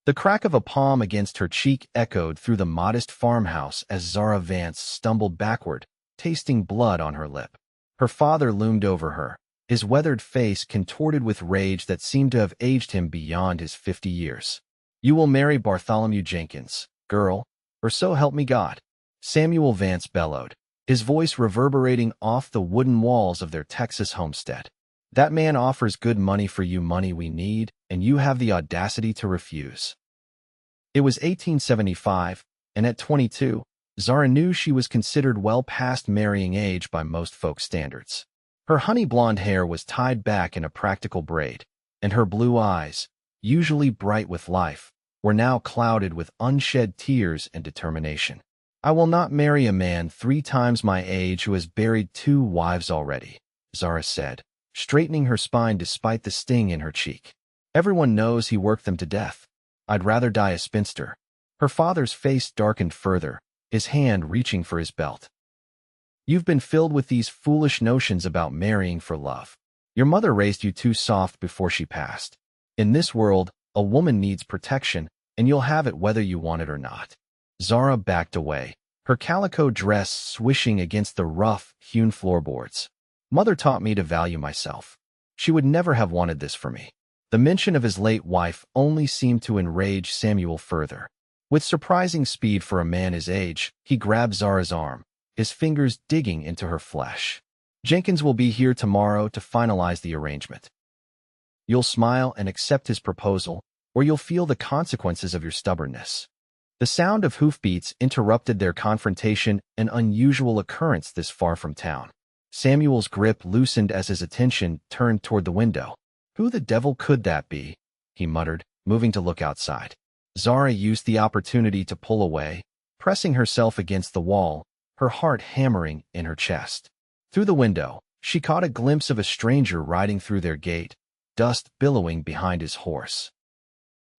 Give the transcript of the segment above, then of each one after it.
The crack of a palm against her cheek echoed through the modest farmhouse as Zara Vance stumbled backward, tasting blood on her lip. Her father loomed over her, his weathered face contorted with rage that seemed to have aged him beyond his 50 years. "You will marry Bartholomew Jenkins, girl, or so help me God," Samuel Vance bellowed, his voice reverberating off the wooden walls of their Texas homestead. "That man offers good money for you, money we need, and you have the audacity to refuse." It was 1875, and at 22, Zara knew she was considered well past marrying age by most folks' standards. Her honey blonde hair was tied back in a practical braid, and her blue eyes, usually bright with life, were now clouded with unshed tears and determination. "I will not marry a man 3 times my age who has buried 2 wives already," Zara said, straightening her spine despite the sting in her cheek. "Everyone knows he worked them to death. I'd rather die a spinster." Her father's face darkened further, his hand reaching for his belt. "You've been filled with these foolish notions about marrying for love. Your mother raised you too soft before she passed. In this world, a woman needs protection, and you'll have it whether you want it or not." Zara backed away, her calico dress swishing against the rough, hewn floorboards. "Mother taught me to value myself. She would never have wanted this for me." The mention of his late wife only seemed to enrage Samuel further. With surprising speed for a man his age, he grabbed Zara's arm, his fingers digging into her flesh. "Jenkins will be here tomorrow to finalize the arrangement. You'll smile and accept his proposal, or you'll feel the consequences of your stubbornness." The sound of hoofbeats interrupted their confrontation, an unusual occurrence this far from town. Samuel's grip loosened as his attention turned toward the window. "Who the devil could that be?" he muttered, moving to look outside. Zara used the opportunity to pull away, pressing herself against the wall, her heart hammering in her chest. Through the window, she caught a glimpse of a stranger riding through their gate, dust billowing behind his horse.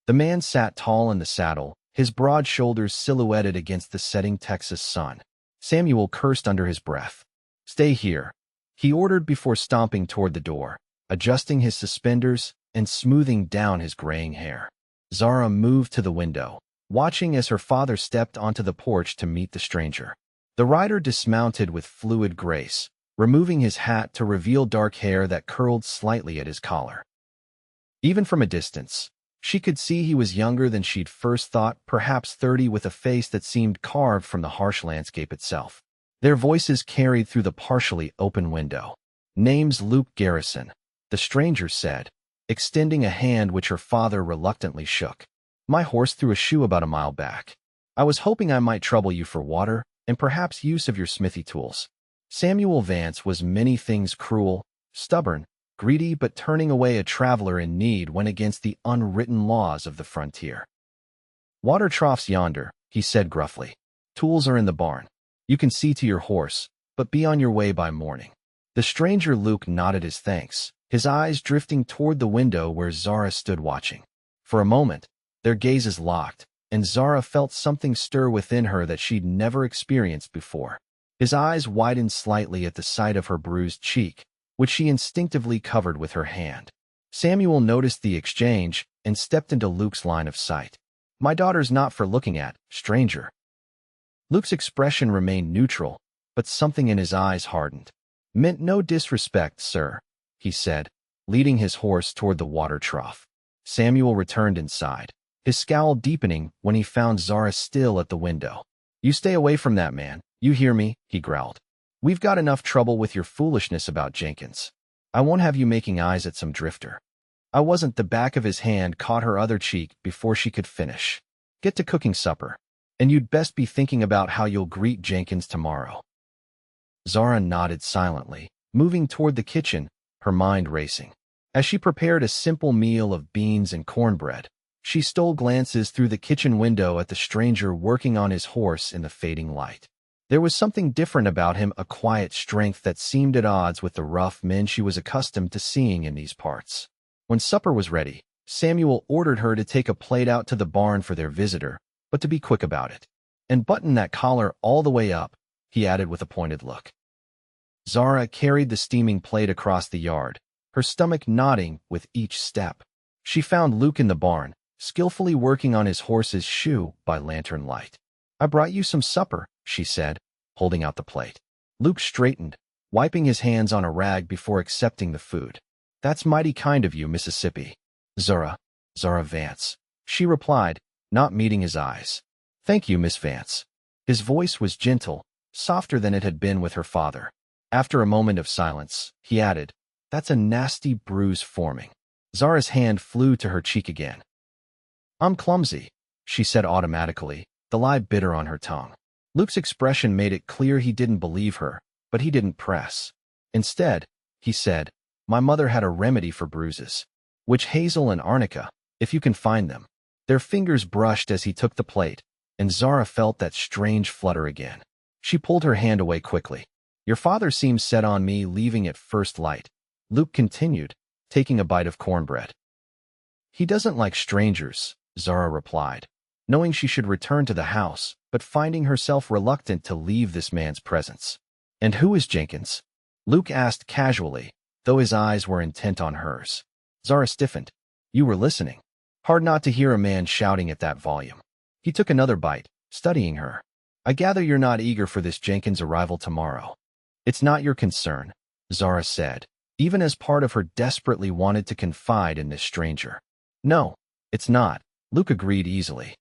The man sat tall in the saddle, his broad shoulders silhouetted against the setting Texas sun. Samuel cursed under his breath. "Stay here," he ordered before stomping toward the door, adjusting his suspenders and smoothing down his graying hair. Zara moved to the window, watching as her father stepped onto the porch to meet the stranger. The rider dismounted with fluid grace, removing his hat to reveal dark hair that curled slightly at his collar. Even from a distance, she could see he was younger than she'd first thought, perhaps 30, with a face that seemed carved from the harsh landscape itself. Their voices carried through the partially open window. "Name's Luke Garrison," the stranger said, extending a hand which her father reluctantly shook. "My horse threw a shoe about a mile back. I was hoping I might trouble you for water and perhaps use of your smithy tools." Samuel Vance was many things: cruel, stubborn, greedy, but turning away a traveler in need went against the unwritten laws of the frontier. "Water troughs yonder," he said gruffly. "Tools are in the barn. You can see to your horse, but be on your way by morning." The stranger Luke nodded his thanks, his eyes drifting toward the window where Zara stood watching. For a moment, their gazes locked, and Zara felt something stir within her that she'd never experienced before. His eyes widened slightly at the sight of her bruised cheek, which she instinctively covered with her hand. Samuel noticed the exchange and stepped into Luke's line of sight. "My daughter's not for looking at, stranger." Luke's expression remained neutral, but something in his eyes hardened. "Meant no disrespect, sir," he said, leading his horse toward the water trough. Samuel returned inside, his scowl deepening when he found Zara still at the window. "You stay away from that man, you hear me?" he growled. "We've got enough trouble with your foolishness about Jenkins. I won't have you making eyes at some drifter." I wasn't. The back of his hand caught her other cheek before she could finish. "Get to cooking supper. And you'd best be thinking about how you'll greet Jenkins tomorrow." Zara nodded silently, moving toward the kitchen, her mind racing. As she prepared a simple meal of beans and cornbread, she stole glances through the kitchen window at the stranger working on his horse in the fading light. There was something different about him, a quiet strength that seemed at odds with the rough men she was accustomed to seeing in these parts. When supper was ready, Samuel ordered her to take a plate out to the barn for their visitor, but to be quick about it. "And button that collar all the way up," he added with a pointed look. Zara carried the steaming plate across the yard, her stomach nodding with each step. She found Luke in the barn, skillfully working on his horse's shoe by lantern light. "I brought you some supper," she said, holding out the plate. Luke straightened, wiping his hands on a rag before accepting the food. "That's mighty kind of you, Mississippi." Zara Vance," she replied, not meeting his eyes. "Thank you, Miss Vance." His voice was gentle, softer than it had been with her father. After a moment of silence, he added, "That's a nasty bruise forming." Zara's hand flew to her cheek again. "I'm clumsy," she said automatically, the lie bitter on her tongue. Luke's expression made it clear he didn't believe her, but he didn't press. Instead, he said, "My mother had a remedy for bruises. Witch hazel and arnica, if you can find them." Their fingers brushed as he took the plate, and Zara felt that strange flutter again. She pulled her hand away quickly. "Your father seems set on me leaving at first light," Luke continued, taking a bite of cornbread. "He doesn't like strangers," Zara replied, knowing she should return to the house, but finding herself reluctant to leave this man's presence. "And who is Jenkins?" Luke asked casually, though his eyes were intent on hers. Zara stiffened. "You were listening." Hard not to hear a man shouting at that volume. He took another bite, studying her. "I gather you're not eager for this Jenkins' arrival tomorrow." "It's not your concern," Zara said, even as part of her desperately wanted to confide in this stranger. "No, it's not," Luke agreed easily.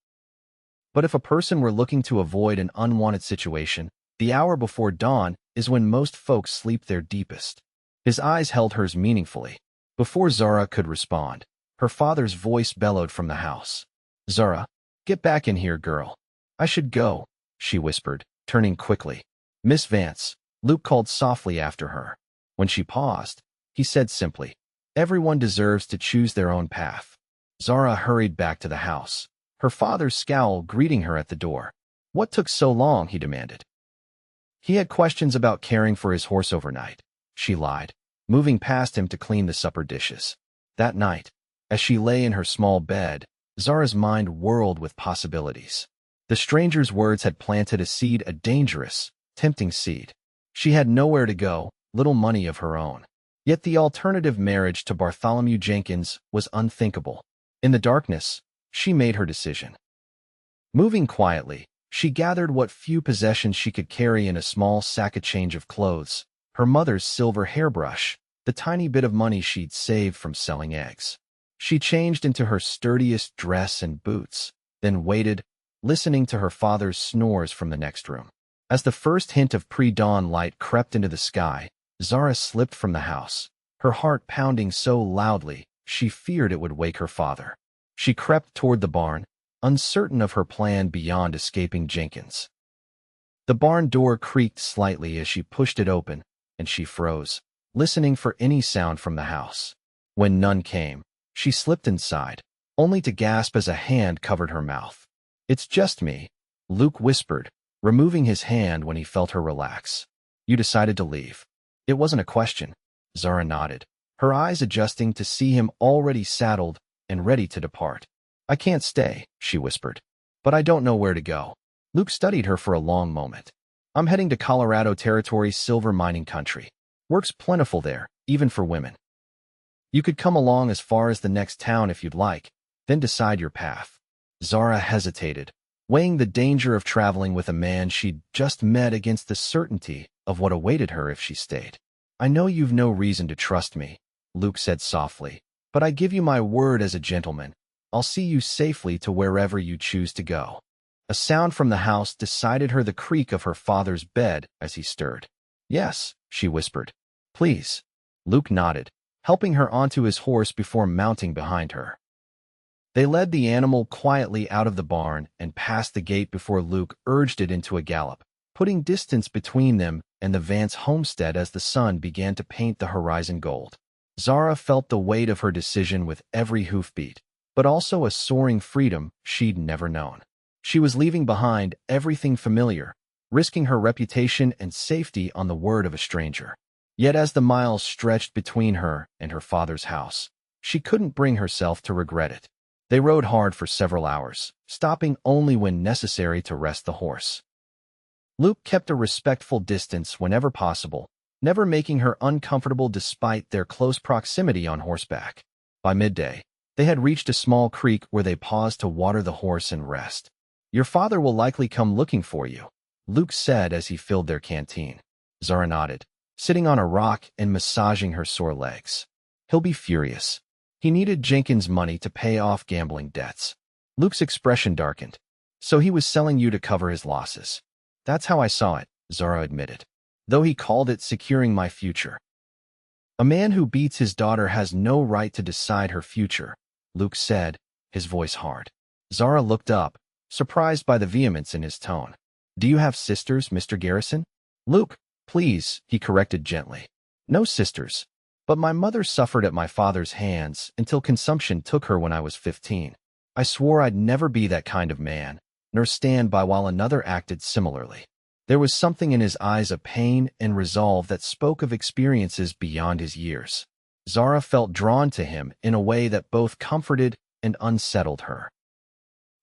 "But if a person were looking to avoid an unwanted situation, the hour before dawn is when most folks sleep their deepest." His eyes held hers meaningfully. Before Zara could respond, her father's voice bellowed from the house. "Zara, get back in here, girl." "I should go," she whispered, turning quickly. "Miss Vance," Luke called softly after her. When she paused, he said simply, "Everyone deserves to choose their own path." Zara hurried back to the house, her father's scowl greeting her at the door. "What took so long?" he demanded. "He had questions about caring for his horse overnight," she lied, moving past him to clean the supper dishes. That night, as she lay in her small bed, Zara's mind whirled with possibilities. The stranger's words had planted a dangerous, tempting seed. She had nowhere to go, little money of her own. Yet the alternative marriage to Bartholomew Jenkins was unthinkable. In the darkness, she made her decision. Moving quietly, she gathered what few possessions she could carry in a small sack, a change of clothes, her mother's silver hairbrush, the tiny bit of money she'd saved from selling eggs. She changed into her sturdiest dress and boots, then waited, listening to her father's snores from the next room. As the first hint of pre-dawn light crept into the sky, Zara slipped from the house, her heart pounding so loudly she feared it would wake her father. She crept toward the barn, uncertain of her plan beyond escaping Jenkins. The barn door creaked slightly as she pushed it open, and she froze, listening for any sound from the house. When none came, she slipped inside, only to gasp as a hand covered her mouth. "It's just me," Luke whispered, removing his hand when he felt her relax. "You decided to leave." "It wasn't a question." Zara nodded, her eyes adjusting to see him already saddled and ready to depart. "I can't stay," she whispered. "But I don't know where to go." Luke studied her for a long moment. "I'm heading to Colorado Territory's silver mining country. Work's plentiful there, even for women. You could come along as far as the next town if you'd like, then decide your path." Zara hesitated, weighing the danger of traveling with a man she'd just met against the certainty of what awaited her if she stayed. "I know you've no reason to trust me," Luke said softly, "but I give you my word as a gentleman, I'll see you safely to wherever you choose to go." A sound from the house decided her, the creak of her father's bed as he stirred. "Yes," she whispered. "Please." Luke nodded, helping her onto his horse before mounting behind her. They led the animal quietly out of the barn and past the gate before Luke urged it into a gallop, putting distance between them and the Vance homestead as the sun began to paint the horizon gold. Zara felt the weight of her decision with every hoofbeat, but also a soaring freedom she'd never known. She was leaving behind everything familiar, risking her reputation and safety on the word of a stranger. Yet as the miles stretched between her and her father's house, she couldn't bring herself to regret it. They rode hard for several hours, stopping only when necessary to rest the horse. Luke kept a respectful distance whenever possible, never making her uncomfortable despite their close proximity on horseback. By midday, They had reached a small creek where they paused to water the horse and rest. "Your father will likely come looking for you," Luke said as he filled their canteen. Zara nodded, sitting on a rock and massaging her sore legs. "He'll be furious. He needed Jenkins' money to pay off gambling debts." Luke's expression darkened. "So he was selling you to cover his losses." "That's how I saw it," Zara admitted, though he called it securing my future. "A man who beats his daughter has no right to decide her future," Luke said, his voice hard. Zara looked up, surprised by the vehemence in his tone. "Do you have sisters, Mr. Garrison?" "Luke, please," he corrected gently. "No sisters. But my mother suffered at my father's hands until consumption took her when I was 15. I swore I'd never be that kind of man, nor stand by while another acted similarly." There was something in his eyes of pain and resolve that spoke of experiences beyond his years. Zara felt drawn to him in a way that both comforted and unsettled her.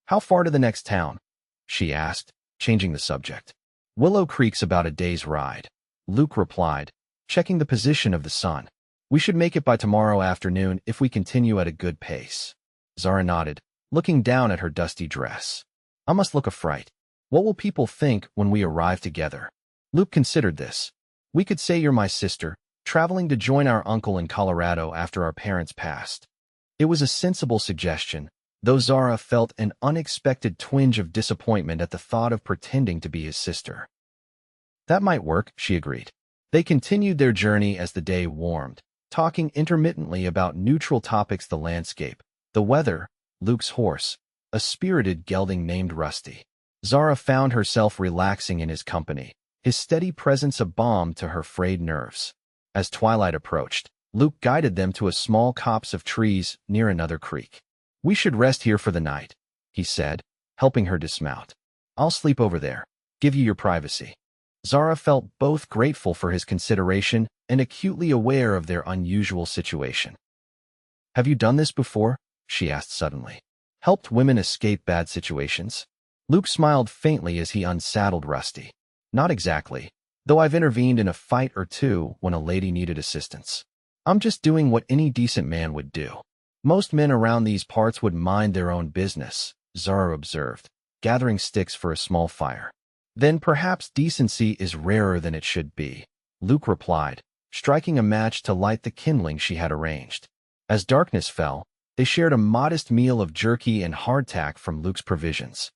"How far to the next town?" she asked, changing the subject. "Willow Creek's about a day's ride," Luke replied, checking the position of the sun. "We should make it by tomorrow afternoon if we continue at a good pace." Zara nodded, looking down at her dusty dress. "I must look a fright. What will people think when we arrive together?" Luke considered this. "We could say you're my sister, traveling to join our uncle in Colorado after our parents passed." It was a sensible suggestion, though Zara felt an unexpected twinge of disappointment at the thought of pretending to be his sister. "That might work," she agreed. They continued their journey as the day warmed, talking intermittently about neutral topics: the landscape, the weather, Luke's horse, a spirited gelding named Rusty. Zara found herself relaxing in his company, his steady presence a balm to her frayed nerves. As twilight approached, Luke guided them to a small copse of trees near another creek. "We should rest here for the night," he said, helping her dismount. "I'll sleep over there, give you your privacy." Zara felt both grateful for his consideration and acutely aware of their unusual situation. "Have you done this before?" she asked suddenly. "Helped women escape bad situations?" Luke smiled faintly as he unsaddled Rusty. "Not exactly, though I've intervened in a fight or two when a lady needed assistance. I'm just doing what any decent man would do." "Most men around these parts would mind their own business," Zara observed, gathering sticks for a small fire. "Then perhaps decency is rarer than it should be," Luke replied, striking a match to light the kindling she had arranged. As darkness fell, they shared a modest meal of jerky and hardtack from Luke's provisions.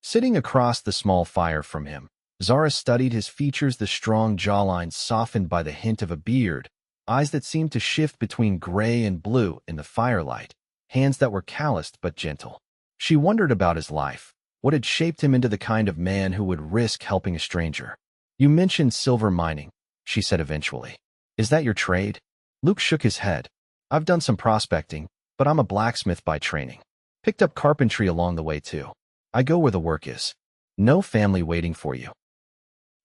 Sitting across the small fire from him, Zara studied his features: the strong jawline softened by the hint of a beard, eyes that seemed to shift between gray and blue in the firelight, hands that were calloused but gentle. She wondered about his life, what had shaped him into the kind of man who would risk helping a stranger. "You mentioned silver mining," she said eventually. "Is that your trade?" Luke shook his head. "I've done some prospecting, but I'm a blacksmith by training. Picked up carpentry along the way too. I go where the work is." "No family waiting for you?"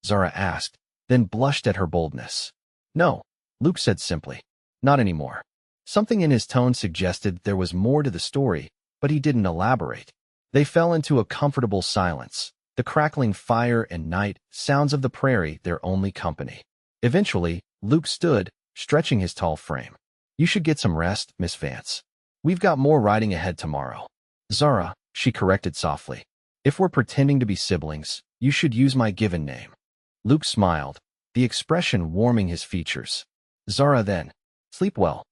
Zara asked, then blushed at her boldness. "No," Luke said simply. "Not anymore." Something in his tone suggested there was more to the story, but he didn't elaborate. They fell into a comfortable silence, the crackling fire and night sounds of the prairie their only company. Eventually, Luke stood, stretching his tall frame. "You should get some rest, Miss Vance. We've got more riding ahead tomorrow." "Zara," she corrected softly. "If we're pretending to be siblings, you should use my given name." Luke smiled, the expression warming his features. "Zara then. Sleep well."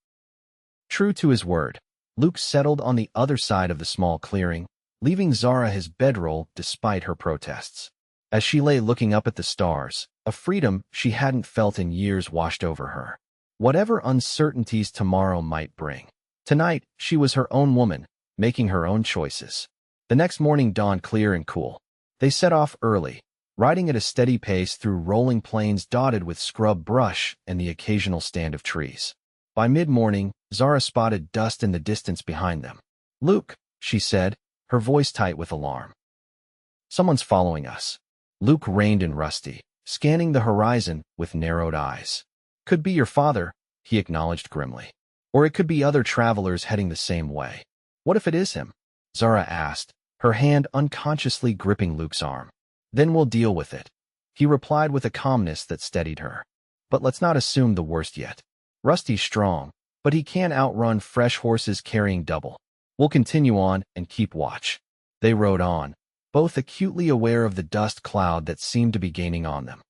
True to his word, Luke settled on the other side of the small clearing, leaving Zara his bedroll despite her protests. As she lay looking up at the stars, a freedom she hadn't felt in years washed over her. Whatever uncertainties tomorrow might bring, tonight she was her own woman, making her own choices. The next morning dawned clear and cool. They set off early, riding at a steady pace through rolling plains dotted with scrub brush and the occasional stand of trees. By mid-morning, Zara spotted dust in the distance behind them. "Luke," she said, her voice tight with alarm. "Someone's following us." Luke reined in Rusty, scanning the horizon with narrowed eyes. "Could be your father," he acknowledged grimly. "Or it could be other travelers heading the same way." "What if it is him?" Zara asked, her hand unconsciously gripping Luke's arm. "Then we'll deal with it," he replied with a calmness that steadied her. "But let's not assume the worst yet. Rusty's strong, but he can't outrun fresh horses carrying double. We'll continue on and keep watch. They rode on, both acutely aware of the dust cloud that seemed to be gaining on them.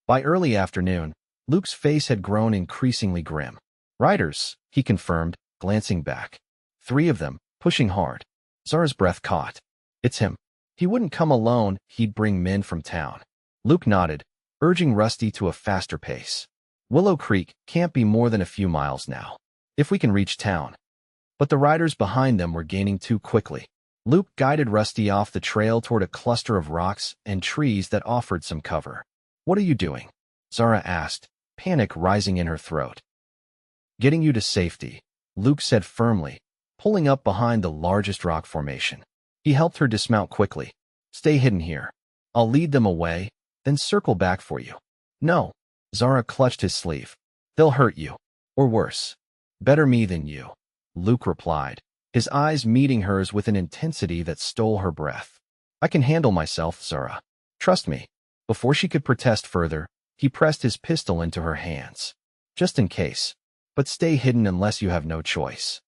By early afternoon, Luke's face had grown increasingly grim. "Riders," he confirmed, glancing back. 3 of them, pushing hard. Zara's breath caught. "It's him. He wouldn't come alone, he'd bring men from town." Luke nodded, urging Rusty to a faster pace. "Willow Creek can't be more than a few miles now, if we can reach town." But the riders behind them were gaining too quickly. Luke guided Rusty off the trail toward a cluster of rocks and trees that offered some cover. "What are you doing?" Zara asked, panic rising in her throat. "Getting you to safety," Luke said firmly, pulling up behind the largest rock formation. He helped her dismount quickly. "Stay hidden here. I'll lead them away, then circle back for you." "No." Zara clutched his sleeve. "They'll hurt you. Or worse. Better me than you," Luke replied, his eyes meeting hers with an intensity that stole her breath. "I can handle myself, Zara. Trust me." Before she could protest further, he pressed his pistol into her hands. "Just in case. But stay hidden unless you have no choice."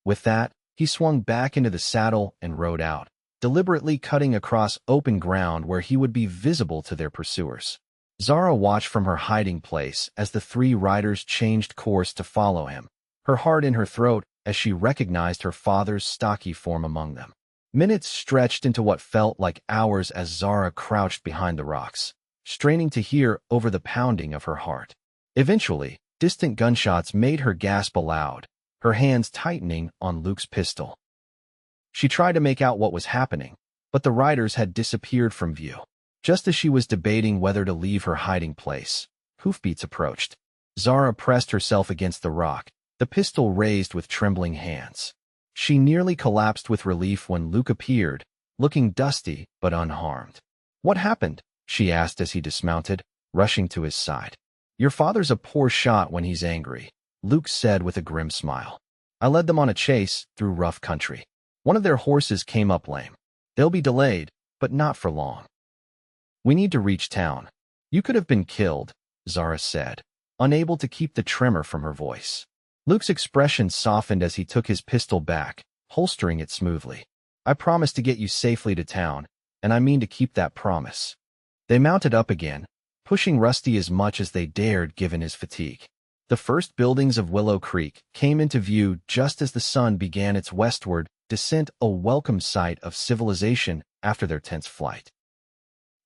With that, he swung back into the saddle and rode out, deliberately cutting across open ground where he would be visible to their pursuers. Zara watched from her hiding place as the 3 riders changed course to follow him, her heart in her throat as she recognized her father's stocky form among them. Minutes stretched into what felt like hours as Zara crouched behind the rocks, straining to hear over the pounding of her heart. Eventually, distant gunshots made her gasp aloud, her hands tightening on Luke's pistol. She tried to make out what was happening, but the riders had disappeared from view. Just as she was debating whether to leave her hiding place, hoofbeats approached. Zara pressed herself against the rock, the pistol raised with trembling hands. She nearly collapsed with relief when Luke appeared, looking dusty but unharmed. "What happened?" she asked as he dismounted, rushing to his side. "Your father's a poor shot when he's angry," Luke said with a grim smile. "I led them on a chase through rough country. One of their horses came up lame. They'll be delayed, but not for long. We need to reach town." "You could have been killed," Zara said, unable to keep the tremor from her voice. Luke's expression softened as he took his pistol back, holstering it smoothly. "I promised to get you safely to town, and I mean to keep that promise." They mounted up again, pushing Rusty as much as they dared given his fatigue. The first buildings of Willow Creek came into view just as the sun began its westward descent, a welcome sight of civilization after their tense flight.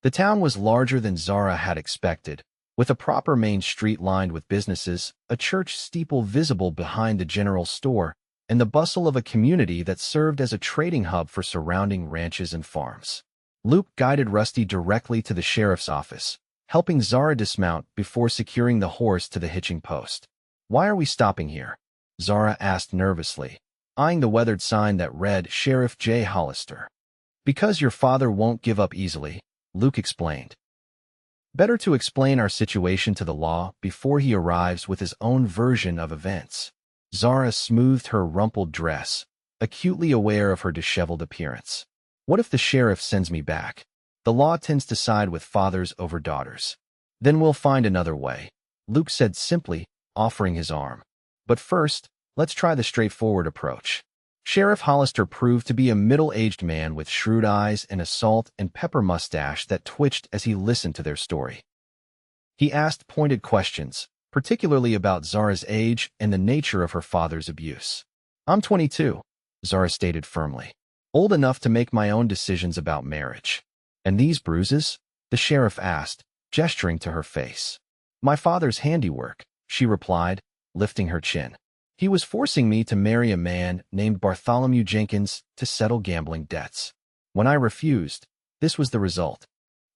The town was larger than Zara had expected, with a proper main street lined with businesses, a church steeple visible behind the general store, and the bustle of a community that served as a trading hub for surrounding ranches and farms. Luke guided Rusty directly to the sheriff's office, helping Zara dismount before securing the horse to the hitching post. "Why are we stopping here?" Zara asked nervously, eyeing the weathered sign that read Sheriff J. Hollister. "Because your father won't give up easily," Luke explained. "Better to explain our situation to the law before he arrives with his own version of events." Zara smoothed her rumpled dress, acutely aware of her disheveled appearance. "What if the sheriff sends me back? The law tends to side with fathers over daughters." "Then we'll find another way," Luke said simply, offering his arm. "But first, let's try the straightforward approach." Sheriff Hollister proved to be a middle-aged man with shrewd eyes and a salt and pepper mustache that twitched as he listened to their story. He asked pointed questions, particularly about Zara's age and the nature of her father's abuse. "I'm 22, Zara stated firmly. "Old enough to make my own decisions about marriage." "And these bruises?" the sheriff asked, gesturing to her face. "My father's handiwork," she replied, lifting her chin. "He was forcing me to marry a man named Bartholomew Jenkins to settle gambling debts. When I refused, this was the result."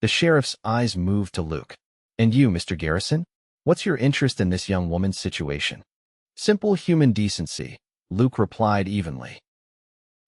The sheriff's eyes moved to Luke. "And you, Mr. Garrison? What's your interest in this young woman's situation?" "Simple human decency," Luke replied evenly.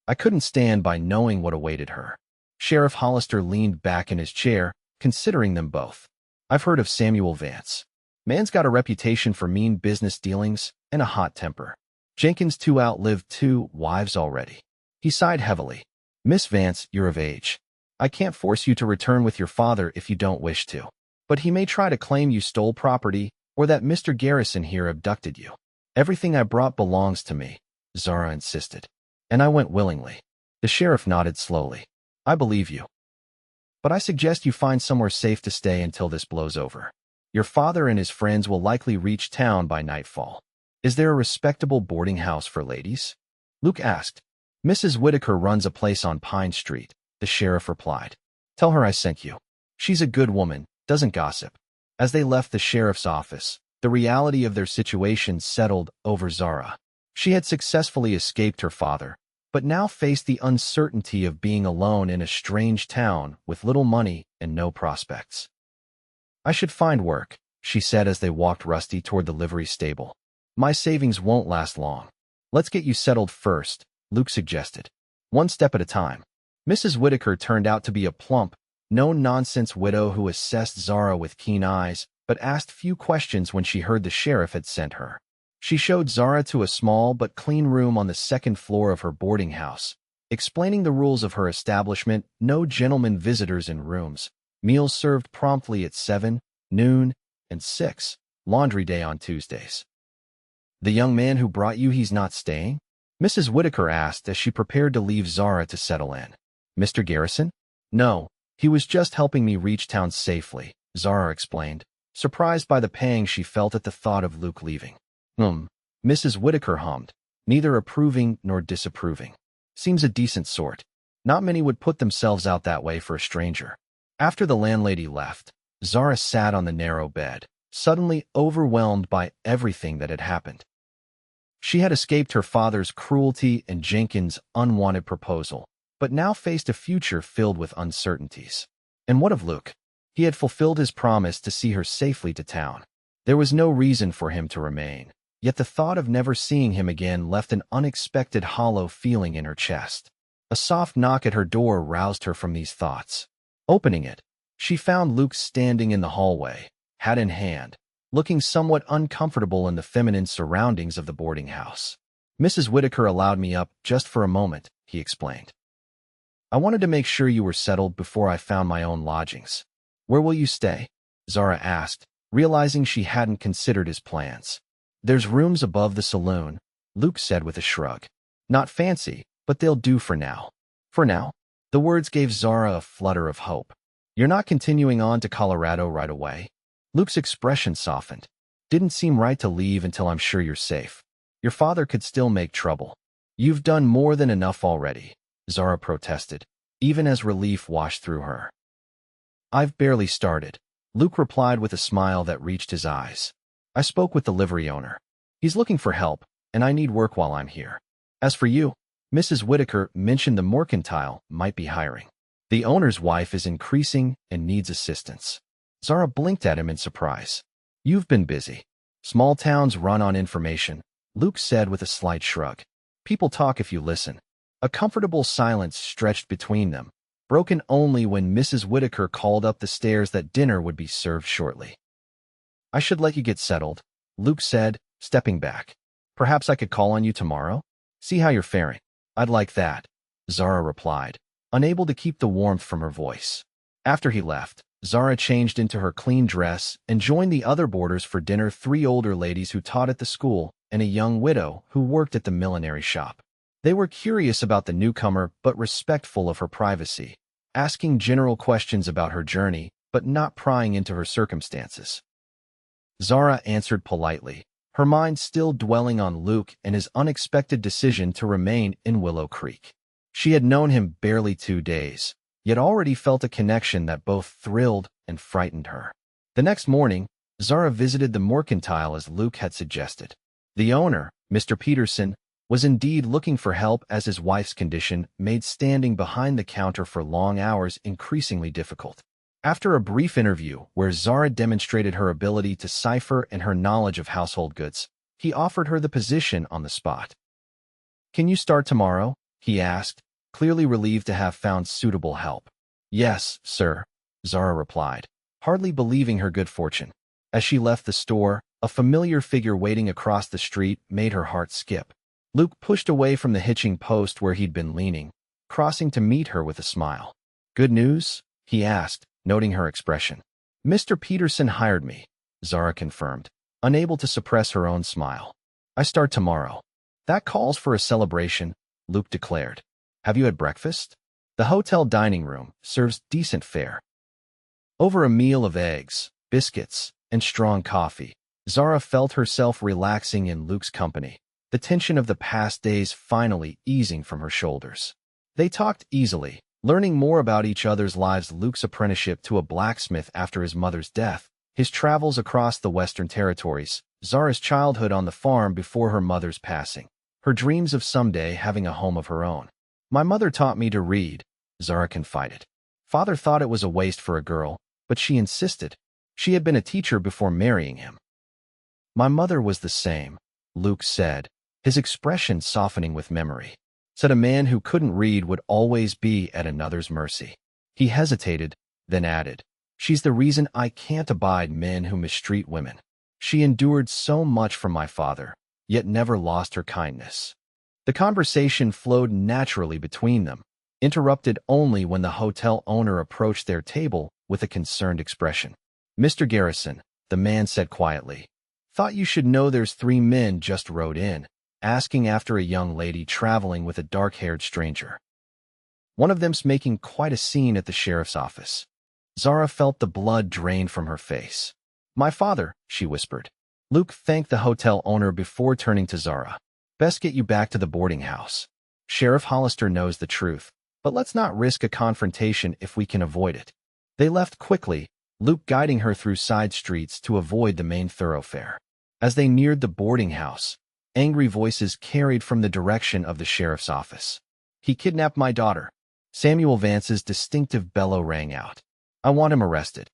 "I couldn't stand by knowing what awaited her." Sheriff Hollister leaned back in his chair, considering them both. "I've heard of Samuel Vance. Man's got a reputation for mean business dealings and a hot temper. Jenkins too outlived 2 wives already." He sighed heavily. "Miss Vance, you're of age. I can't force you to return with your father if you don't wish to. But he may try to claim you stole property or that Mr. Garrison here abducted you." Everything I brought belongs to me, Zara insisted. And I went willingly. The sheriff nodded slowly. I believe you. But I suggest you find somewhere safe to stay until this blows over. Your father and his friends will likely reach town by nightfall. Is there a respectable boarding house for ladies? Luke asked. Mrs. Whitaker runs a place on Pine Street, the sheriff replied. Tell her I sent you. She's a good woman, doesn't gossip. As they left the sheriff's office, the reality of their situation settled over Zara. She had successfully escaped her father, but now faced the uncertainty of being alone in a strange town with little money and no prospects. I should find work, she said as they walked Rusty toward the livery stable. My savings won't last long. Let's get you settled first, Luke suggested. One step at a time. Mrs. Whitaker turned out to be a plump, no-nonsense widow who assessed Zara with keen eyes, but asked few questions when she heard the sheriff had sent her. She showed Zara to a small but clean room on the second floor of her boarding house, explaining the rules of her establishment: no gentlemen visitors in rooms, meals served promptly at 7, noon, and 6, laundry day on Tuesdays. The young man who brought you, he's not staying? Mrs. Whitaker asked as she prepared to leave Zara to settle in. Mr. Garrison? No, he was just helping me reach town safely, Zara explained, surprised by the pang she felt at the thought of Luke leaving. Mrs. Whitaker hummed, neither approving nor disapproving. Seems a decent sort. Not many would put themselves out that way for a stranger. After the landlady left, Zara sat on the narrow bed, suddenly overwhelmed by everything that had happened. She had escaped her father's cruelty and Jenkins' unwanted proposal, but now faced a future filled with uncertainties. And what of Luke? He had fulfilled his promise to see her safely to town. There was no reason for him to remain, yet the thought of never seeing him again left an unexpected hollow feeling in her chest. A soft knock at her door roused her from these thoughts. Opening it, she found Luke standing in the hallway, hat in hand, looking somewhat uncomfortable in the feminine surroundings of the boarding house. Mrs. Whitaker allowed me up just for a moment, he explained. I wanted to make sure you were settled before I found my own lodgings. Where will you stay? Zara asked, realizing she hadn't considered his plans. There's rooms above the saloon, Luke said with a shrug. Not fancy, but they'll do for now. For now? The words gave Zara a flutter of hope. You're not continuing on to Colorado right away? Luke's expression softened. Didn't seem right to leave until I'm sure you're safe. Your father could still make trouble. You've done more than enough already, Zara protested, even as relief washed through her. I've barely started, Luke replied with a smile that reached his eyes. I spoke with the livery owner. He's looking for help, and I need work while I'm here. As for you, Mrs. Whitaker mentioned the mercantile might be hiring. The owner's wife is increasing and needs assistance. Zara blinked at him in surprise. You've been busy. Small towns run on information, Luke said with a slight shrug. People talk if you listen. A comfortable silence stretched between them, broken only when Mrs. Whitaker called up the stairs that dinner would be served shortly. I should let you get settled, Luke said, stepping back. Perhaps I could call on you tomorrow? See how you're faring. I'd like that, Zara replied, unable to keep the warmth from her voice. After he left, Zara changed into her clean dress and joined the other boarders for dinner: 3 older ladies who taught at the school and a young widow who worked at the millinery shop. They were curious about the newcomer but respectful of her privacy, asking general questions about her journey but not prying into her circumstances. Zara answered politely, her mind still dwelling on Luke and his unexpected decision to remain in Willow Creek. She had known him barely 2 days, yet already felt a connection that both thrilled and frightened her. The next morning, Zara visited the mercantile as Luke had suggested. The owner, Mr. Peterson, was indeed looking for help, as his wife's condition made standing behind the counter for long hours increasingly difficult. After a brief interview where Zara demonstrated her ability to cipher and her knowledge of household goods, he offered her the position on the spot. Can you start tomorrow? He asked, clearly relieved to have found suitable help. Yes, sir, Zara replied, hardly believing her good fortune. As she left the store, a familiar figure waiting across the street made her heart skip. Luke pushed away from the hitching post where he'd been leaning, crossing to meet her with a smile. Good news? He asked, noting her expression. Mr. Peterson hired me, Zara confirmed, unable to suppress her own smile. I start tomorrow. That calls for a celebration, Luke declared. Have you had breakfast? The hotel dining room serves decent fare. Over a meal of eggs, biscuits, and strong coffee, Zara felt herself relaxing in Luke's company, the tension of the past days finally easing from her shoulders. They talked easily, learning more about each other's lives: Luke's apprenticeship to a blacksmith after his mother's death, his travels across the Western Territories, Zara's childhood on the farm before her mother's passing, her dreams of someday having a home of her own. My mother taught me to read, Zara confided. Father thought it was a waste for a girl, but she insisted. She had been a teacher before marrying him. My mother was the same, Luke said, his expression softening with memory. Said a man who couldn't read would always be at another's mercy. He hesitated, then added, she's the reason I can't abide men who mistreat women. She endured so much from my father, yet never lost her kindness. The conversation flowed naturally between them, interrupted only when the hotel owner approached their table with a concerned expression. Mr. Garrison, the man said quietly, thought you should know there's 3 men just rode in, asking after a young lady traveling with a dark-haired stranger. One of them's making quite a scene at the sheriff's office. Zara felt the blood drain from her face. My father, she whispered. Luke thanked the hotel owner before turning to Zara. Best get you back to the boarding house. Sheriff Hollister knows the truth, but let's not risk a confrontation if we can avoid it. They left quickly, Luke guiding her through side streets to avoid the main thoroughfare. As they neared the boarding house, angry voices carried from the direction of the sheriff's office. He kidnapped my daughter. Samuel Vance's distinctive bellow rang out. I want him arrested.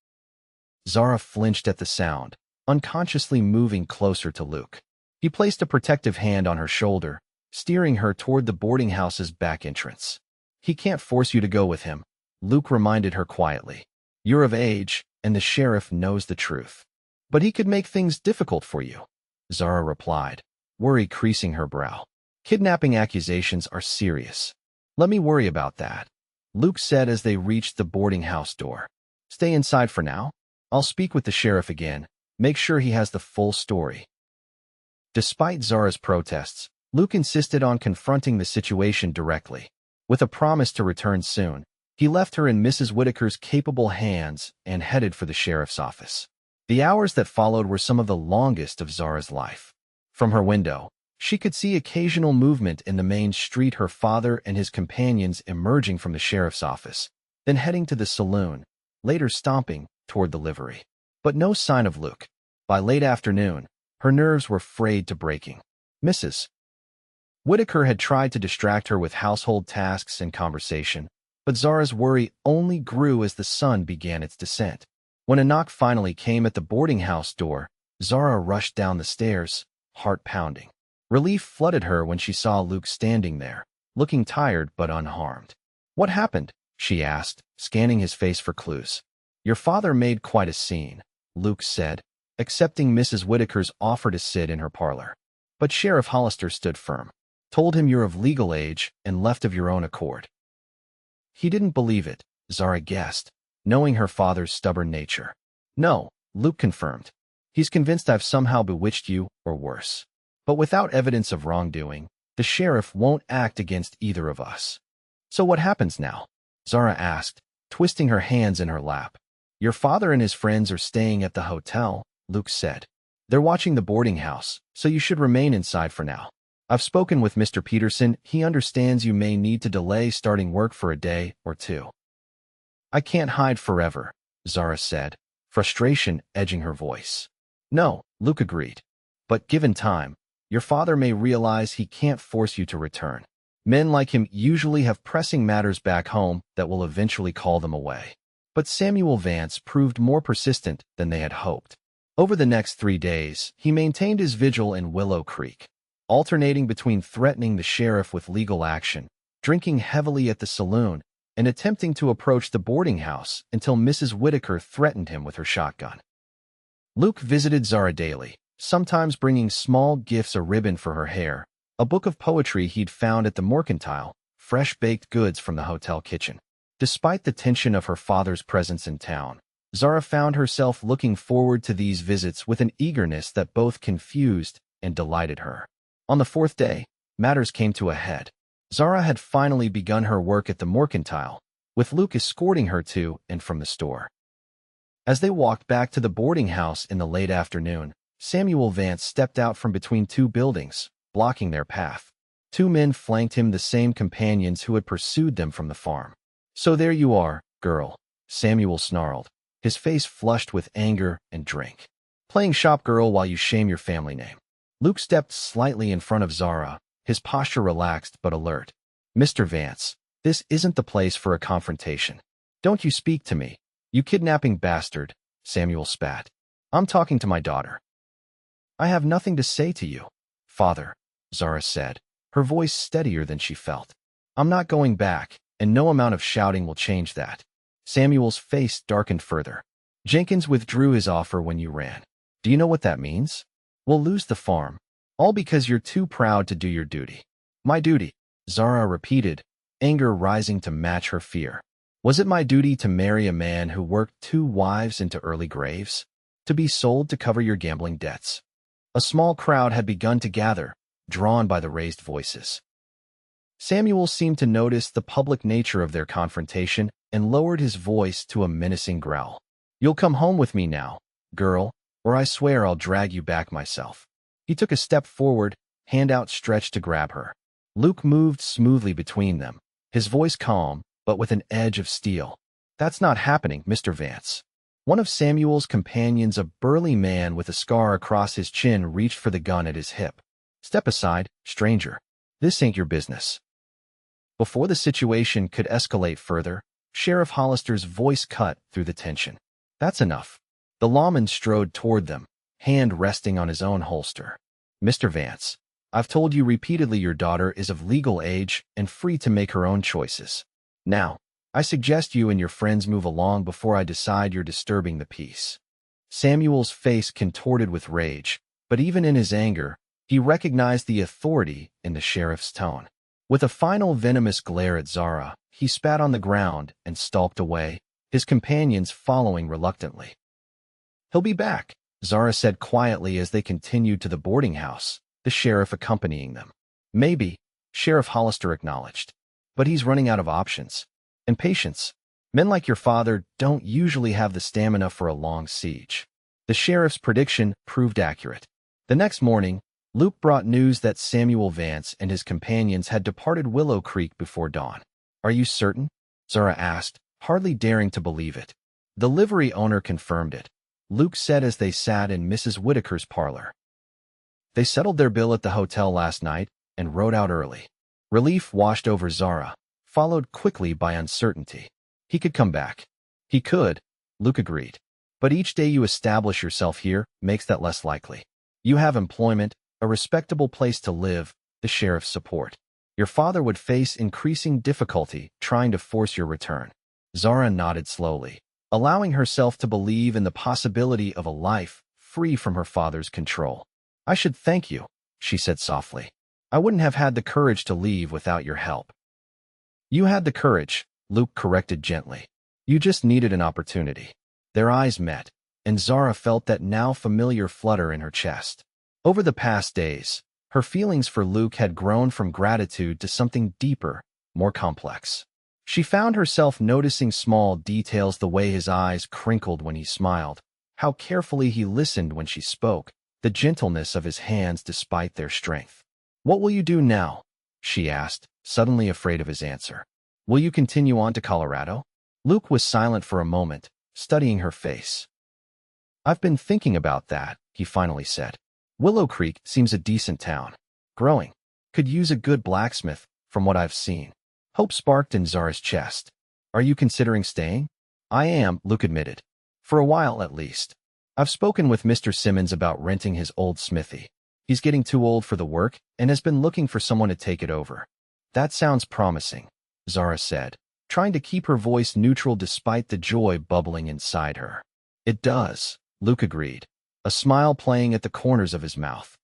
Zara flinched at the sound, unconsciously moving closer to Luke. He placed a protective hand on her shoulder, steering her toward the boarding house's back entrance. He can't force you to go with him, Luke reminded her quietly. You're of age, and the sheriff knows the truth. But he could make things difficult for you, Zara replied, worry creasing her brow. Kidnapping accusations are serious. Let me worry about that, Luke said as they reached the boarding house door. Stay inside for now. I'll speak with the sheriff again. Make sure he has the full story. Despite Zara's protests, Luke insisted on confronting the situation directly. With a promise to return soon, he left her in Mrs. Whitaker's capable hands and headed for the sheriff's office. The hours that followed were some of the longest of Zara's life. From her window, she could see occasional movement in the main street, her father and his companions emerging from the sheriff's office, then heading to the saloon, later stomping toward the livery. But no sign of Luke. By late afternoon, her nerves were frayed to breaking. Mrs. Whitaker had tried to distract her with household tasks and conversation, but Zara's worry only grew as the sun began its descent. When a knock finally came at the boarding house door, Zara rushed down the stairs, heart pounding. Relief flooded her when she saw Luke standing there, looking tired but unharmed. What happened? She asked, scanning his face for clues. Your father made quite a scene, Luke said, accepting Mrs. Whitaker's offer to sit in her parlor. But Sheriff Hollister stood firm. Told him you're of legal age and left of your own accord. He didn't believe it, Zara guessed, knowing her father's stubborn nature. No, Luke confirmed. He's convinced I've somehow bewitched you, or worse. But without evidence of wrongdoing, the sheriff won't act against either of us. So what happens now? Zara asked, twisting her hands in her lap. Your father and his friends are staying at the hotel, Luke said. They're watching the boarding house, so you should remain inside for now. I've spoken with Mr. Peterson. He understands you may need to delay starting work for a day or two. I can't hide forever, Zara said, frustration edging her voice. No, Luke agreed. But given time, your father may realize he can't force you to return. Men like him usually have pressing matters back home that will eventually call them away. But Samuel Vance proved more persistent than they had hoped. Over the next 3 days, he maintained his vigil in Willow Creek, alternating between threatening the sheriff with legal action, drinking heavily at the saloon, and attempting to approach the boarding house until Mrs. Whitaker threatened him with her shotgun. Luke visited Zara daily, sometimes bringing small gifts, a ribbon for her hair, a book of poetry he'd found at the mercantile, fresh baked goods from the hotel kitchen. Despite the tension of her father's presence in town, Zara found herself looking forward to these visits with an eagerness that both confused and delighted her. On the fourth day, matters came to a head. Zara had finally begun her work at the mercantile, with Luke escorting her to and from the store. As they walked back to the boarding house in the late afternoon, Samuel Vance stepped out from between two buildings, blocking their path. Two men flanked him, the same companions who had pursued them from the farm. "So there you are, girl," Samuel snarled, his face flushed with anger and drink. "Playing shop girl while you shame your family name." Luke stepped slightly in front of Zara, his posture relaxed but alert. "Mr. Vance, this isn't the place for a confrontation. Don't you speak to me, you kidnapping bastard," Samuel spat. "I'm talking to my daughter." "I have nothing to say to you, father," Zara said, her voice steadier than she felt. "I'm not going back, and no amount of shouting will change that." Samuel's face darkened further. "Jenkins withdrew his offer when you ran. Do you know what that means? We'll lose the farm, all because you're too proud to do your duty." "My duty," Zara repeated, anger rising to match her fear. "Was it my duty to marry a man who worked 2 wives into early graves? To be sold to cover your gambling debts?" A small crowd had begun to gather, drawn by the raised voices. Samuel seemed to notice the public nature of their confrontation and lowered his voice to a menacing growl. "You'll come home with me now, girl, or I swear I'll drag you back myself." He took a step forward, hand outstretched to grab her. Luke moved smoothly between them, his voice calm, but with an edge of steel. "That's not happening, Mr. Vance." One of Samuel's companions, a burly man with a scar across his chin, reached for the gun at his hip. "Step aside, stranger. This ain't your business." Before the situation could escalate further, Sheriff Hollister's voice cut through the tension. "That's enough." The lawman strode toward them, hand resting on his own holster. "Mr. Vance, I've told you repeatedly your daughter is of legal age and free to make her own choices. Now, I suggest you and your friends move along before I decide you're disturbing the peace." Samuel's face contorted with rage, but even in his anger, he recognized the authority in the sheriff's tone. With a final venomous glare at Zara, he spat on the ground and stalked away, his companions following reluctantly. "He'll be back," Zara said quietly as they continued to the boarding house, the sheriff accompanying them. "Maybe," Sheriff Hollister acknowledged, "but he's running out of options. And patience. Men like your father don't usually have the stamina for a long siege." The sheriff's prediction proved accurate. The next morning, Luke brought news that Samuel Vance and his companions had departed Willow Creek before dawn. "Are you certain?" Zara asked, hardly daring to believe it. The livery owner confirmed it, Luke said as they sat in Mrs. Whitaker's parlor. "They settled their bill at the hotel last night and rode out early." Relief washed over Zara, followed quickly by uncertainty. "He could come back." "He could," Luke agreed. "But each day you establish yourself here makes that less likely. You have employment, a respectable place to live, the sheriff's support. Your father would face increasing difficulty trying to force your return." Zara nodded slowly, allowing herself to believe in the possibility of a life free from her father's control. "I should thank you," she said softly. "I wouldn't have had the courage to leave without your help." "You had the courage," Luke corrected gently. "You just needed an opportunity." Their eyes met, and Zara felt that now familiar flutter in her chest. Over the past days, her feelings for Luke had grown from gratitude to something deeper, more complex. She found herself noticing small details, the way his eyes crinkled when he smiled, how carefully he listened when she spoke, the gentleness of his hands despite their strength. "What will you do now?" she asked, suddenly afraid of his answer. "Will you continue on to Colorado?" Luke was silent for a moment, studying her face. "I've been thinking about that," he finally said. "Willow Creek seems a decent town. Growing. Could use a good blacksmith, from what I've seen." Hope sparked in Zara's chest. "Are you considering staying?" "I am," Luke admitted. "For a while, at least. I've spoken with Mr. Simmons about renting his old smithy. He's getting too old for the work and has been looking for someone to take it over." "That sounds promising," Zara said, trying to keep her voice neutral despite the joy bubbling inside her. "It does," Luke agreed, a smile playing at the corners of his mouth.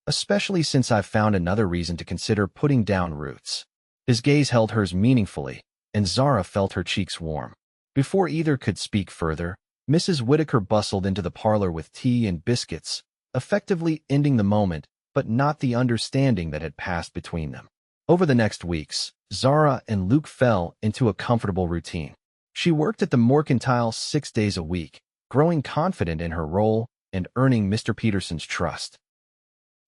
"Especially since I've found another reason to consider putting down roots." His gaze held hers meaningfully, and Zara felt her cheeks warm. Before either could speak further, Mrs. Whitaker bustled into the parlor with tea and biscuits, effectively ending the moment, but not the understanding that had passed between them. Over the next weeks, Zara and Luke fell into a comfortable routine. She worked at the mercantile 6 days a week, growing confident in her role and earning Mr. Peterson's trust.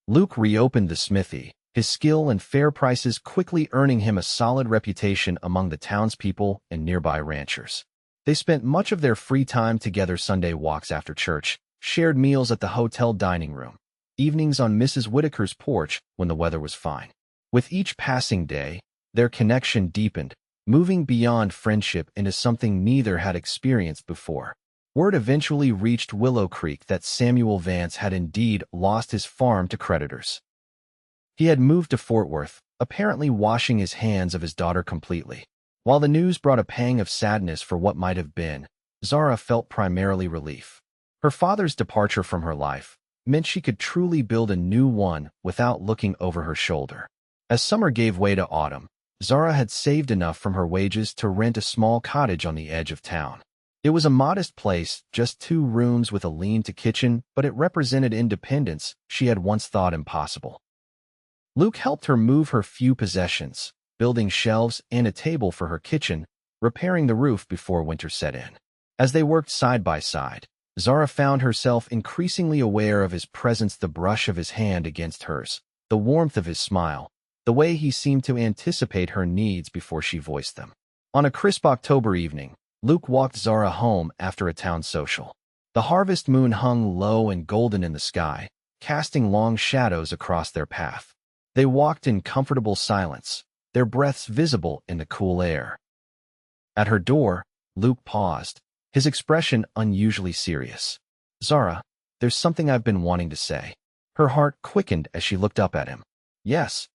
Luke reopened the smithy, his skill and fair prices quickly earning him a solid reputation among the townspeople and nearby ranchers. They spent much of their free time together: Sunday walks after church, shared meals at the hotel dining room, evenings on Mrs. Whitaker's porch when the weather was fine. With each passing day, their connection deepened, moving beyond friendship into something neither had experienced before. Word eventually reached Willow Creek that Samuel Vance had indeed lost his farm to creditors. He had moved to Fort Worth, apparently washing his hands of his daughter completely. While the news brought a pang of sadness for what might have been, Zara felt primarily relief. Her father's departure from her life meant she could truly build a new one without looking over her shoulder. As summer gave way to autumn, Zara had saved enough from her wages to rent a small cottage on the edge of town. It was a modest place, just 2 rooms with a lean-to kitchen, but it represented independence she had once thought impossible. Luke helped her move her few possessions, building shelves and a table for her kitchen, repairing the roof before winter set in. As they worked side by side, Zara found herself increasingly aware of his presence: the brush of his hand against hers, the warmth of his smile, the way he seemed to anticipate her needs before she voiced them. On a crisp October evening, Luke walked Zara home after a town social. The harvest moon hung low and golden in the sky, casting long shadows across their path. They walked in comfortable silence, their breaths visible in the cool air. At her door, Luke paused, his expression unusually serious. "Zara, there's something I've been wanting to say." Her heart quickened as she looked up at him. "Yes.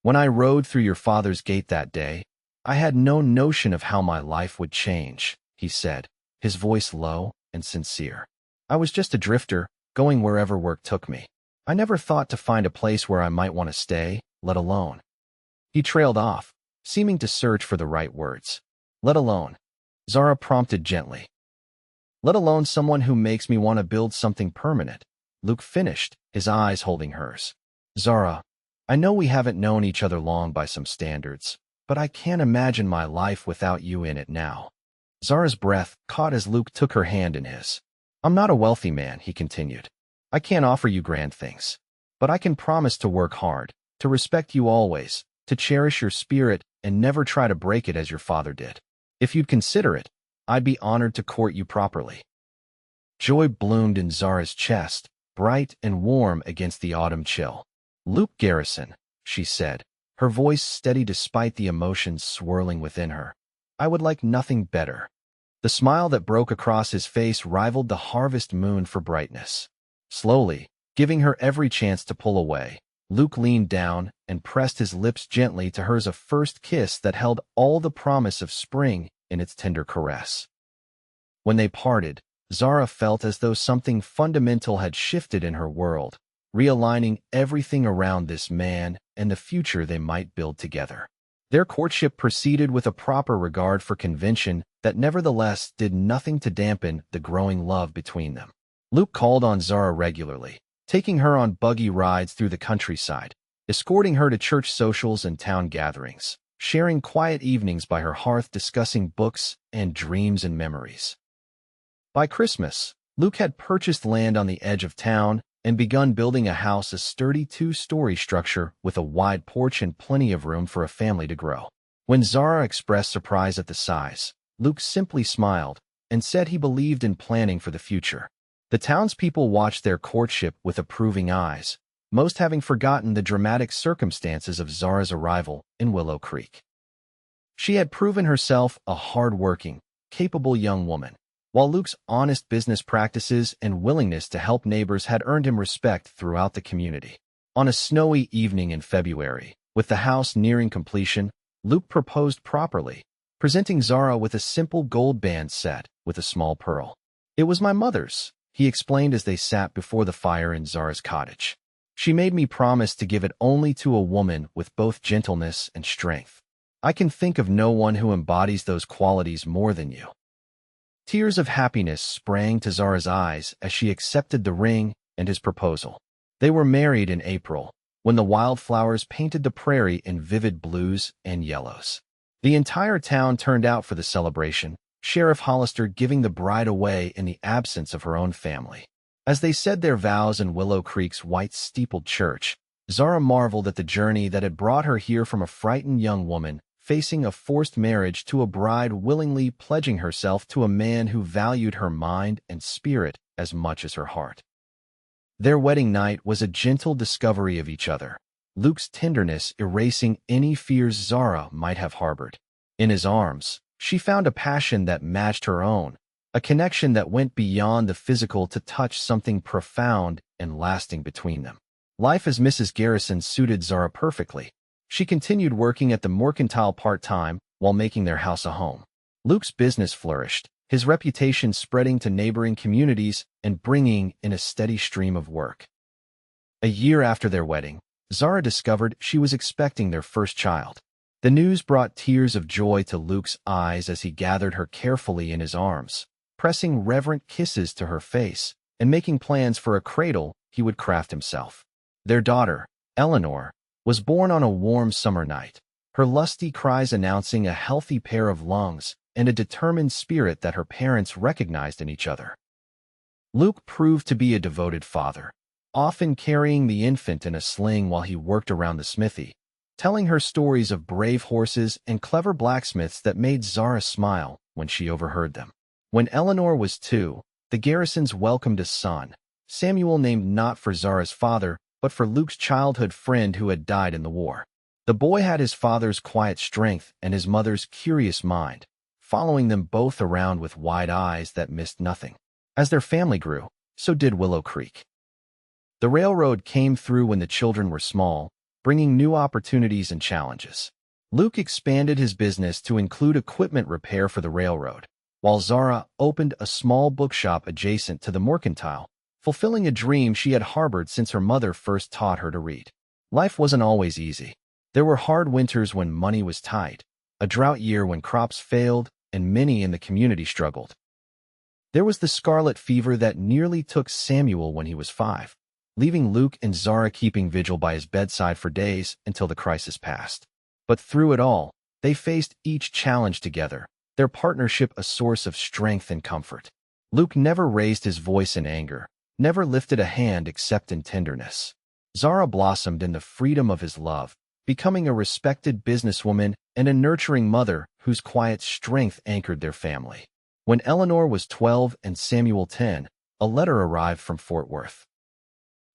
When I rode through your father's gate that day, I had no notion of how my life would change," he said, his voice low and sincere. "I was just a drifter, going wherever work took me. I never thought to find a place where I might want to stay, let alone." He trailed off, seeming to search for the right words. "Let alone," Zara prompted gently. "Let alone someone who makes me want to build something permanent," Luke finished, his eyes holding hers. "Zara, I know we haven't known each other long by some standards, but I can't imagine my life without you in it now." Zara's breath caught as Luke took her hand in his. "I'm not a wealthy man," he continued. "I can't offer you grand things, but I can promise to work hard, to respect you always, to cherish your spirit and never try to break it as your father did. If you'd consider it, I'd be honored to court you properly." Joy bloomed in Zara's chest, bright and warm against the autumn chill. "Luke Garrison," she said, her voice steady despite the emotions swirling within her. "I would like nothing better." The smile that broke across his face rivaled the harvest moon for brightness. Slowly, giving her every chance to pull away, Luke leaned down and pressed his lips gently to hers, a first kiss that held all the promise of spring in its tender caress. When they parted, Zara felt as though something fundamental had shifted in her world, realigning everything around this man and the future they might build together. Their courtship proceeded with a proper regard for convention that nevertheless did nothing to dampen the growing love between them. Luke called on Zara regularly, taking her on buggy rides through the countryside, escorting her to church socials and town gatherings, sharing quiet evenings by her hearth discussing books and dreams and memories. By Christmas, Luke had purchased land on the edge of town and begun building a house, a sturdy 2-story structure with a wide porch and plenty of room for a family to grow. When Zara expressed surprise at the size, Luke simply smiled and said he believed in planning for the future. The townspeople watched their courtship with approving eyes, most having forgotten the dramatic circumstances of Zara's arrival in Willow Creek. She had proven herself a hard-working, capable young woman, while Luke's honest business practices and willingness to help neighbors had earned him respect throughout the community. On a snowy evening in February, with the house nearing completion, Luke proposed properly, presenting Zara with a simple gold band set with a small pearl. "It was my mother's," he explained as they sat before the fire in Zara's cottage. "She made me promise to give it only to a woman with both gentleness and strength. I can think of no one who embodies those qualities more than you." Tears of happiness sprang to Zara's eyes as she accepted the ring and his proposal. They were married in April, when the wildflowers painted the prairie in vivid blues and yellows. The entire town turned out for the celebration, Sheriff Hollister giving the bride away in the absence of her own family. As they said their vows in Willow Creek's white-steepled church, Zara marveled at the journey that had brought her here from a frightened young woman facing a forced marriage to a bride willingly pledging herself to a man who valued her mind and spirit as much as her heart. Their wedding night was a gentle discovery of each other, Luke's tenderness erasing any fears Zara might have harbored. In his arms, she found a passion that matched her own, a connection that went beyond the physical to touch something profound and lasting between them. Life as Mrs. Garrison suited Zara perfectly. She continued working at the mercantile part-time while making their house a home. Luke's business flourished, his reputation spreading to neighboring communities and bringing in a steady stream of work. A year after their wedding, Zara discovered she was expecting their first child. The news brought tears of joy to Luke's eyes as he gathered her carefully in his arms, pressing reverent kisses to her face and making plans for a cradle he would craft himself. Their daughter, Eleanor, was born on a warm summer night, her lusty cries announcing a healthy pair of lungs and a determined spirit that her parents recognized in each other. Luke proved to be a devoted father, often carrying the infant in a sling while he worked around the smithy, telling her stories of brave horses and clever blacksmiths that made Zara smile when she overheard them. When Eleanor was 2, the Garrisons welcomed a son, Samuel, named not for Zara's father, but for Luke's childhood friend who had died in the war. The boy had his father's quiet strength and his mother's curious mind, following them both around with wide eyes that missed nothing. As their family grew, so did Willow Creek. The railroad came through when the children were small, bringing new opportunities and challenges. Luke expanded his business to include equipment repair for the railroad, while Zara opened a small bookshop adjacent to the mercantile, fulfilling a dream she had harbored since her mother first taught her to read. Life wasn't always easy. There were hard winters when money was tight, a drought year when crops failed, and many in the community struggled. There was the scarlet fever that nearly took Samuel when he was 5, leaving Luke and Zara keeping vigil by his bedside for days until the crisis passed. But through it all, they faced each challenge together, their partnership a source of strength and comfort. Luke never raised his voice in anger, never lifted a hand except in tenderness. Zara blossomed in the freedom of his love, becoming a respected businesswoman and a nurturing mother whose quiet strength anchored their family. When Eleanor was 12 and Samuel 10, a letter arrived from Fort Worth.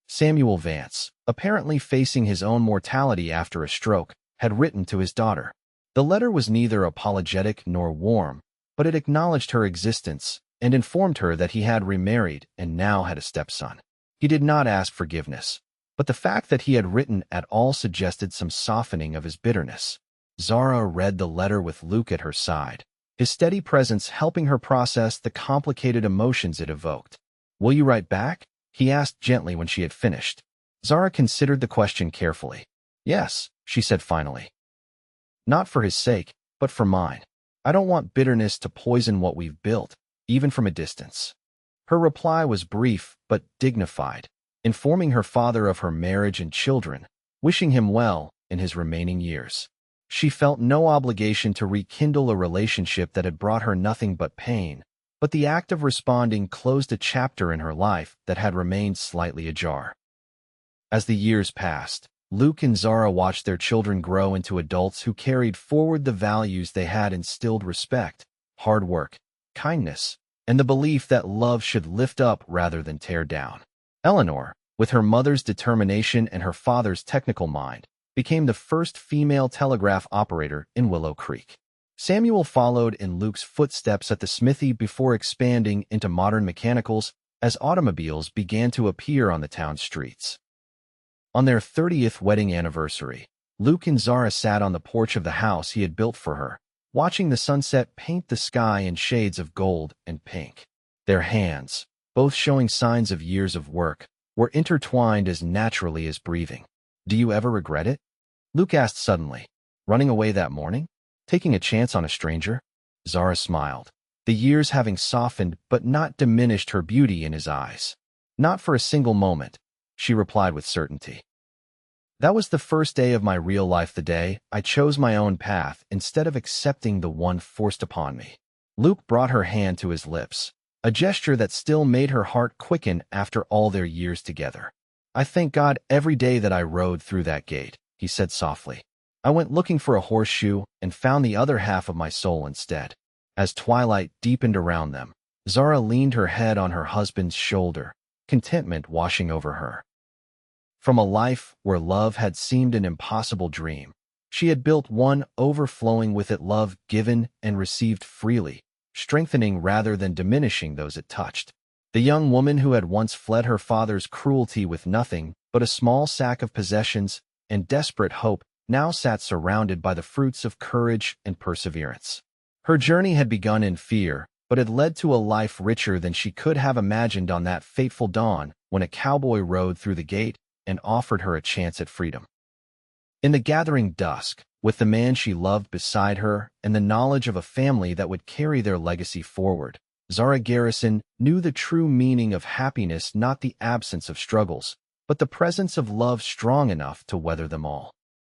Samuel Vance, apparently facing his own mortality after a stroke, had written to his daughter. The letter was neither apologetic nor warm, but it acknowledged her existence and informed her that he had remarried and now had a stepson. He did not ask forgiveness, but the fact that he had written at all suggested some softening of his bitterness. Zara read the letter with Luke at her side, his steady presence helping her process the complicated emotions it evoked. "Will you write back?" he asked gently when she had finished. Zara considered the question carefully. "Yes," she said finally. "Not for his sake, but for mine. I don't want bitterness to poison what we've built, even from a distance." Her reply was brief but dignified, informing her father of her marriage and children, wishing him well in his remaining years. She felt no obligation to rekindle a relationship that had brought her nothing but pain, but the act of responding closed a chapter in her life that had remained slightly ajar. As the years passed, Luke and Zara watched their children grow into adults who carried forward the values they had instilled: respect, hard work, kindness, and the belief that love should lift up rather than tear down. Eleanor, with her mother's determination and her father's technical mind, became the first female telegraph operator in Willow Creek. Samuel followed in Luke's footsteps at the smithy before expanding into modern mechanicals as automobiles began to appear on the town's streets. On their 30th wedding anniversary, Luke and Zara sat on the porch of the house he had built for her, watching the sunset paint the sky in shades of gold and pink. Their hands, both showing signs of years of work, were intertwined as naturally as breathing. "Do you ever regret it?" Luke asked suddenly. "Running away that morning? Taking a chance on a stranger?" Zara smiled, the years having softened but not diminished her beauty in his eyes. Not for a single moment, she replied with certainty. That was the first day of my real life, the day I chose my own path instead of accepting the one forced upon me. Luke brought her hand to his lips, a gesture that still made her heart quicken after all their years together. I thank God every day that I rode through that gate, he said softly. I went looking for a horseshoe and found the other half of my soul instead. As twilight deepened around them, Zara leaned her head on her husband's shoulder, contentment washing over her. From a life where love had seemed an impossible dream, she had built one overflowing with it, love given and received freely, strengthening rather than diminishing those it touched. The young woman who had once fled her father's cruelty with nothing but a small sack of possessions and desperate hope now sat surrounded by the fruits of courage and perseverance. Her journey had begun in fear, but had led to a life richer than she could have imagined on that fateful dawn when a cowboy rode through the gate and offered her a chance at freedom. In the gathering dusk, with the man she loved beside her and the knowledge of a family that would carry their legacy forward, Zara Garrison knew the true meaning of happiness, not the absence of struggles, but the presence of love strong enough to weather them all.